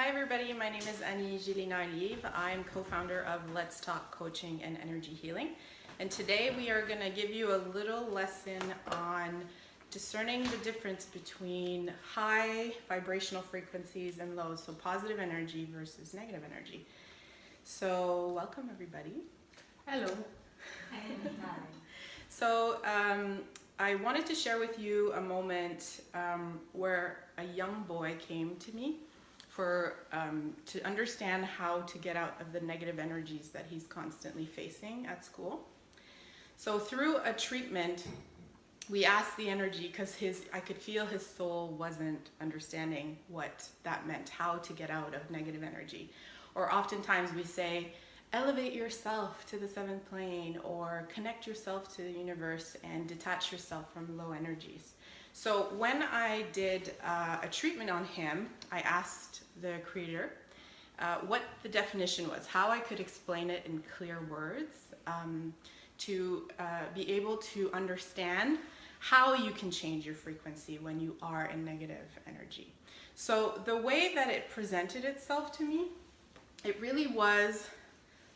Hi everybody, my name is Annie Gélinas-Olive. I'm co-founder of Let's Talk Coaching and Energy Healing. And today we are going to give you a little lesson on discerning the difference between high vibrational frequencies and lows, so positive energy versus negative energy. So welcome everybody. Hello. Hi. So I wanted to share with you a moment where a young boy came to me to understand how to get out of the negative energies that he's constantly facing at school. So through a treatment, we asked the energy, because I could feel his soul wasn't understanding what that meant, how to get out of negative energy. Or oftentimes we say, elevate yourself to the seventh plane, or connect yourself to the universe and detach yourself from low energies. So when I did a treatment on him, I asked the creator what the definition was, how I could explain it in clear words to be able to understand how you can change your frequency when you are in negative energy. So the way that it presented itself to me, it really was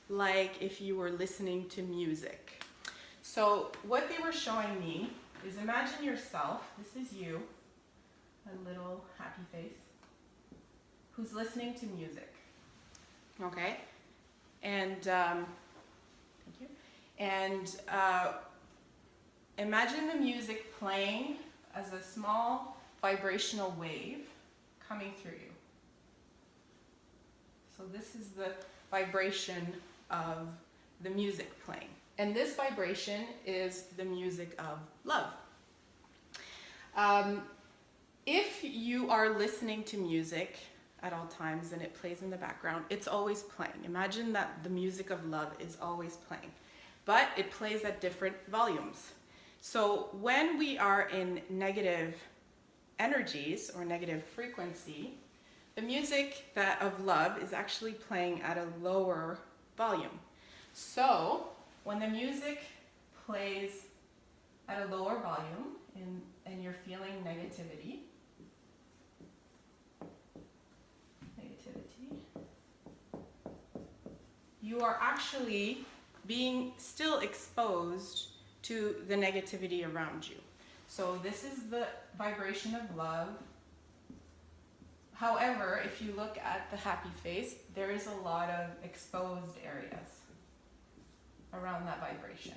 like if you were listening to music. So what they were showing me is, imagine yourself, this is you, a little happy face, who's listening to music, okay? And, thank you. And imagine the music playing as a small vibrational wave coming through you. So this is the vibration of the music playing. And this vibration is the music of love. If you are listening to music at all times and it plays in the background, it's always playing. Imagine that the music of love is always playing, but it plays at different volumes. So when we are in negative energies or negative frequency, the music of love is actually playing at a lower volume. So when the music plays at a lower volume and you're feeling negativity, you are actually being still exposed to the negativity around you. So this is the vibration of love. However, if you look at the happy face, there is a lot of exposed areas around that vibration.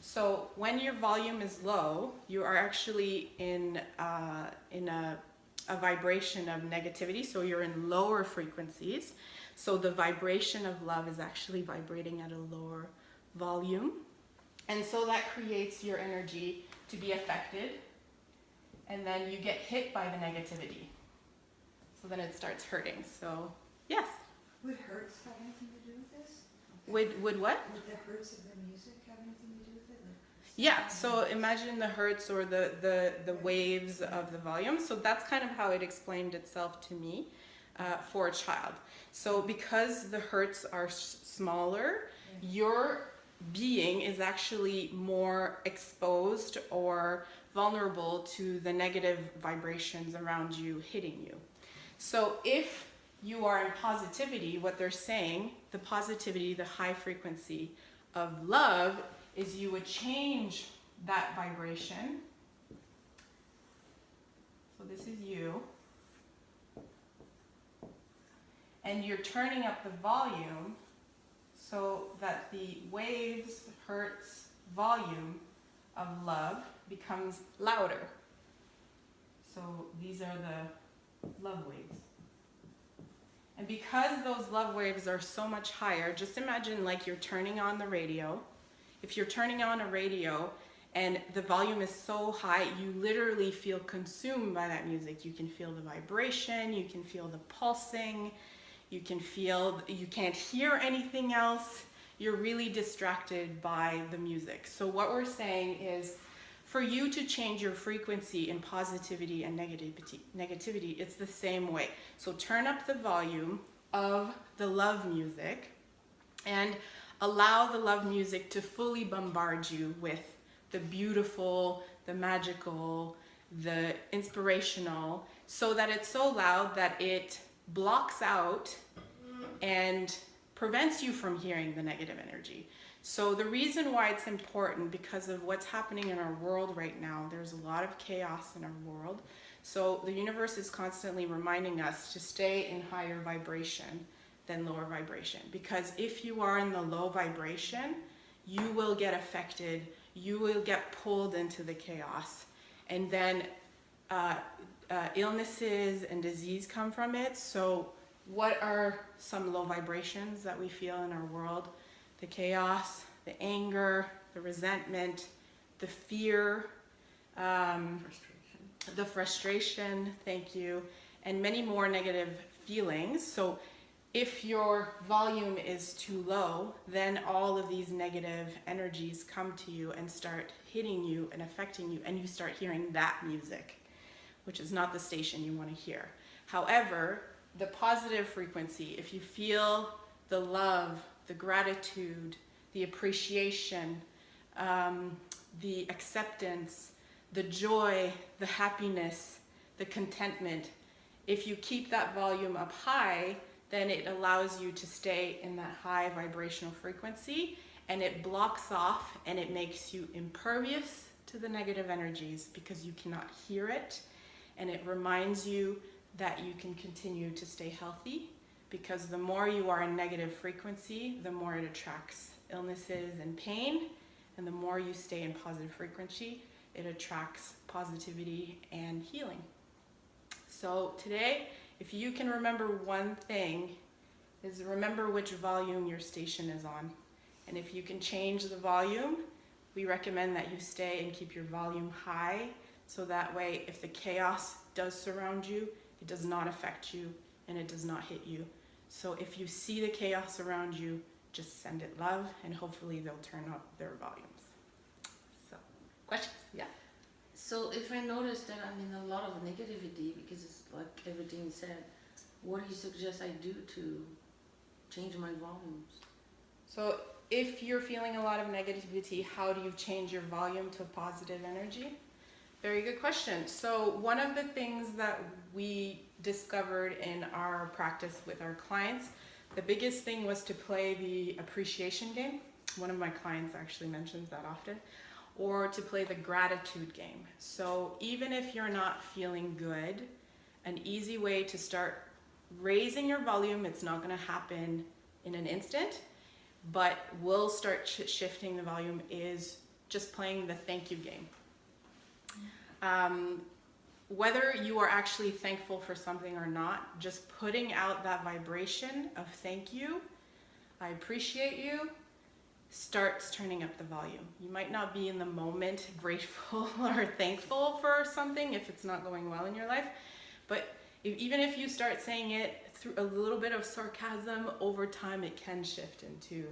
So when your volume is low, you are actually in a vibration of negativity, so you're in lower frequencies. So the vibration of love is actually vibrating at a lower volume. And so that creates your energy to be affected, and then you get hit by the negativity. So then it starts hurting. So, yes? Would Hertz have anything to do with this? Would what? Would the Hertz of the music have anything to do with it? Yeah, so imagine the hertz or the waves of the volume. So that's kind of how it explained itself to me for a child. So because the hertz are smaller, your being is actually more exposed or vulnerable to the negative vibrations around you hitting you. So if you are in positivity, what they're saying, the positivity, the high frequency of love, is you would change that vibration. So this is you. And you're turning up the volume so that the waves, hertz, volume of love becomes louder. So these are the love waves. And because those love waves are so much higher, just imagine like you're turning on the radio. If you're turning on a radio and the volume is so high, you literally feel consumed by that music. You can feel the vibration, you can feel the pulsing, you can't hear anything else. You're really distracted by the music. So what we're saying is, for you to change your frequency in positivity and negativity, it's the same way. So turn up the volume of the love music and allow the love music to fully bombard you with the beautiful, the magical, the inspirational, so that it's so loud that it blocks out and prevents you from hearing the negative energy. So the reason why it's important, because of what's happening in our world right now, there's a lot of chaos in our world. So the universe is constantly reminding us to stay in higher vibration than lower vibration. Because if you are in the low vibration, you will get affected, you will get pulled into the chaos. And then illnesses and disease come from it. So what are some low vibrations that we feel in our world? The chaos, the anger, the resentment, the fear, the frustration, thank you, and many more negative feelings. So if your volume is too low, then all of these negative energies come to you and start hitting you and affecting you, and you start hearing that music, which is not the station you want to hear. However, the positive frequency, if you feel the love, the gratitude, the appreciation, the acceptance, the joy, the happiness, the contentment, if you keep that volume up high, then it allows you to stay in that high vibrational frequency, and it blocks off and it makes you impervious to the negative energies because you cannot hear it, and it reminds you that you can continue to stay healthy, because the more you are in negative frequency, the more it attracts illnesses and pain, and the more you stay in positive frequency, it attracts positivity and healing. So today, if you can remember one thing, is remember which volume your station is on. And if you can change the volume, we recommend that you stay and keep your volume high, so that way if the chaos does surround you, it does not affect you and it does not hit you. So if you see the chaos around you, just send it love, and hopefully they'll turn up their volumes. So, questions? Yeah. So if I notice that I'm in a lot of negativity, because it's like everything you said, what do you suggest I do to change my volumes? So if you're feeling a lot of negativity, how do you change your volume to positive energy? Very good question. So one of the things that we discovered in our practice with our clients, the biggest thing was to play the appreciation game. One of my clients actually mentions that often. Or to play the gratitude game. So even if you're not feeling good, an easy way to start raising your volume, it's not going to happen in an instant, but we'll start shifting the volume, is just playing the thank you game. Whether you are actually thankful for something or not, just putting out that vibration of thank you, I appreciate you, starts turning up the volume. You might not be in the moment grateful or thankful for something if it's not going well in your life, but even if you start saying it through a little bit of sarcasm, over time it can shift into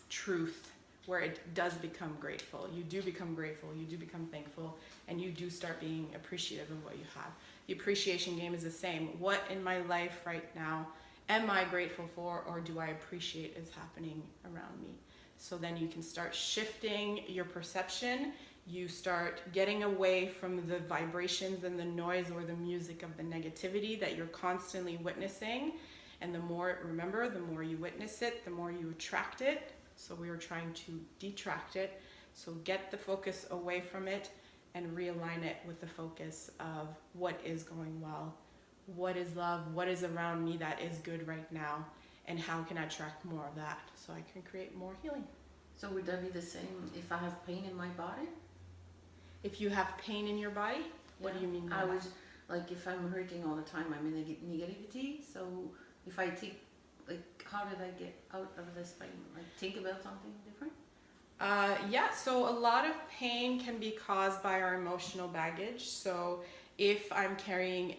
truth, where it does become grateful. You do become grateful, you do become thankful, and you do start being appreciative of what you have. The appreciation game is the same. What in my life right now am I grateful for, or do I appreciate is happening around me? So then you can start shifting your perception. You start getting away from the vibrations and the noise or the music of the negativity that you're constantly witnessing. And the more, remember, the more you witness it, the more you attract it. So we are trying to detract it. So get the focus away from it and realign it with the focus of what is going well. What is love? What is around me that is good right now? And how can I attract more of that so I can create more healing? So would that be the same if I have pain in my body? If you have pain in your body, what do you mean by that? I was like, if I'm hurting all the time, I'm in negativity. So if I take, like, how did I get out of this pain? Like, think about something different? Yeah, so a lot of pain can be caused by our emotional baggage. So if I'm carrying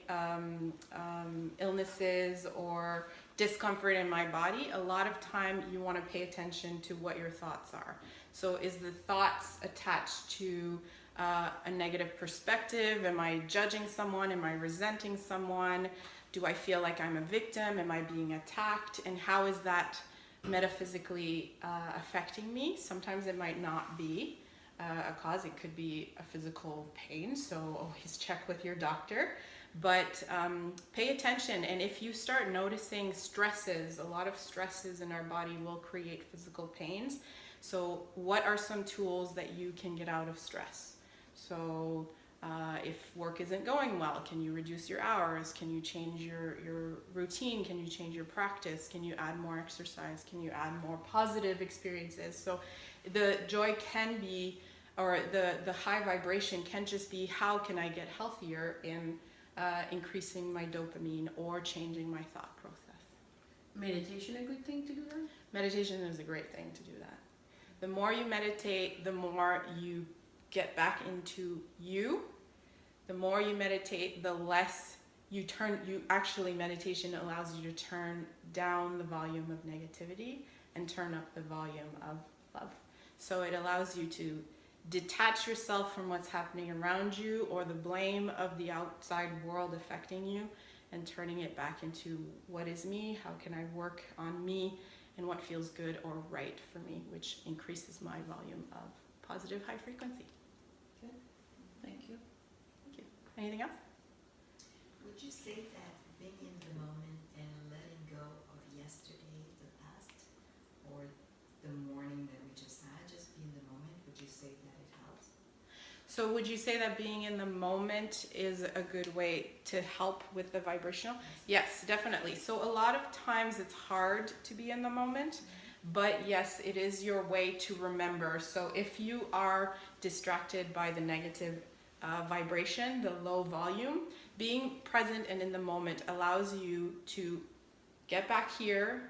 illnesses or discomfort in my body, a lot of time you want to pay attention to what your thoughts are. So is the thoughts attached to a negative perspective? Am I judging someone? Am I resenting someone? Do I feel like I'm a victim? Am I being attacked? And how is that metaphysically affecting me? Sometimes it might not be a cause. It could be a physical pain, so always check with your doctor. But pay attention, and if you start noticing stresses, a lot of stresses in our body will create physical pains. So what are some tools that you can get out of stress? So if work isn't going well, can you reduce your hours? Can you change your routine? Can you change your practice? Can you add more exercise? Can you add more positive experiences? So the joy can be, or the high vibration can just be, how can I get healthier in increasing my dopamine or changing my thought process? Meditation a good thing to do that? Meditation is a great thing to do that. The more you meditate, the more you get back into you. The more you meditate, the less meditation allows you to turn down the volume of negativity and turn up the volume of love. So it allows you to detach yourself from what's happening around you or the blame of the outside world affecting you, and turning it back into what is me, how can I work on me, and what feels good or right for me, which increases my volume of positive high frequency. Good. Thank you. Thank you. Anything else? Would you say that being in the moment and letting go of yesterday, the past, or the morning that we just had, just be in the moment, would you say that it helps? So would you say that being in the moment is a good way to help with the vibrational? Yes, definitely. So a lot of times it's hard to be in the moment, but yes, it is your way to remember. So if you are distracted by the negative vibration, the low volume, being present and in the moment allows you to get back here,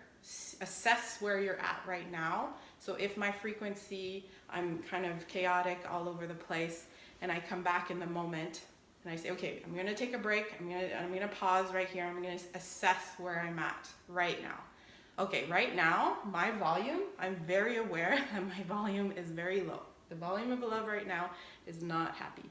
assess where you're at right now. So if my frequency, I'm kind of chaotic all over the place, and I come back in the moment and I say, okay, I'm gonna take a break, I'm gonna pause right here, I'm gonna assess where I'm at right now. Okay, right now, my volume, I'm very aware that my volume is very low. The volume of love right now is not happy.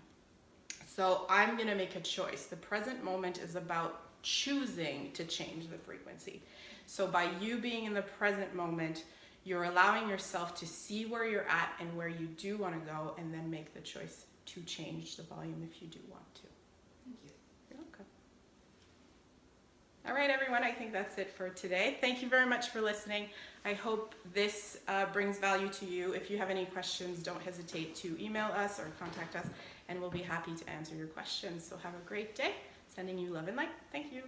So I'm gonna make a choice. The present moment is about choosing to change the frequency. So by you being in the present moment, you're allowing yourself to see where you're at and where you do want to go, and then make the choice to change the volume if you do want to. Thank you. You're welcome. All right, everyone, I think that's it for today. Thank you very much for listening. I hope this brings value to you. If you have any questions, don't hesitate to email us or contact us, and we'll be happy to answer your questions. So have a great day. Sending you love and light. Thank you.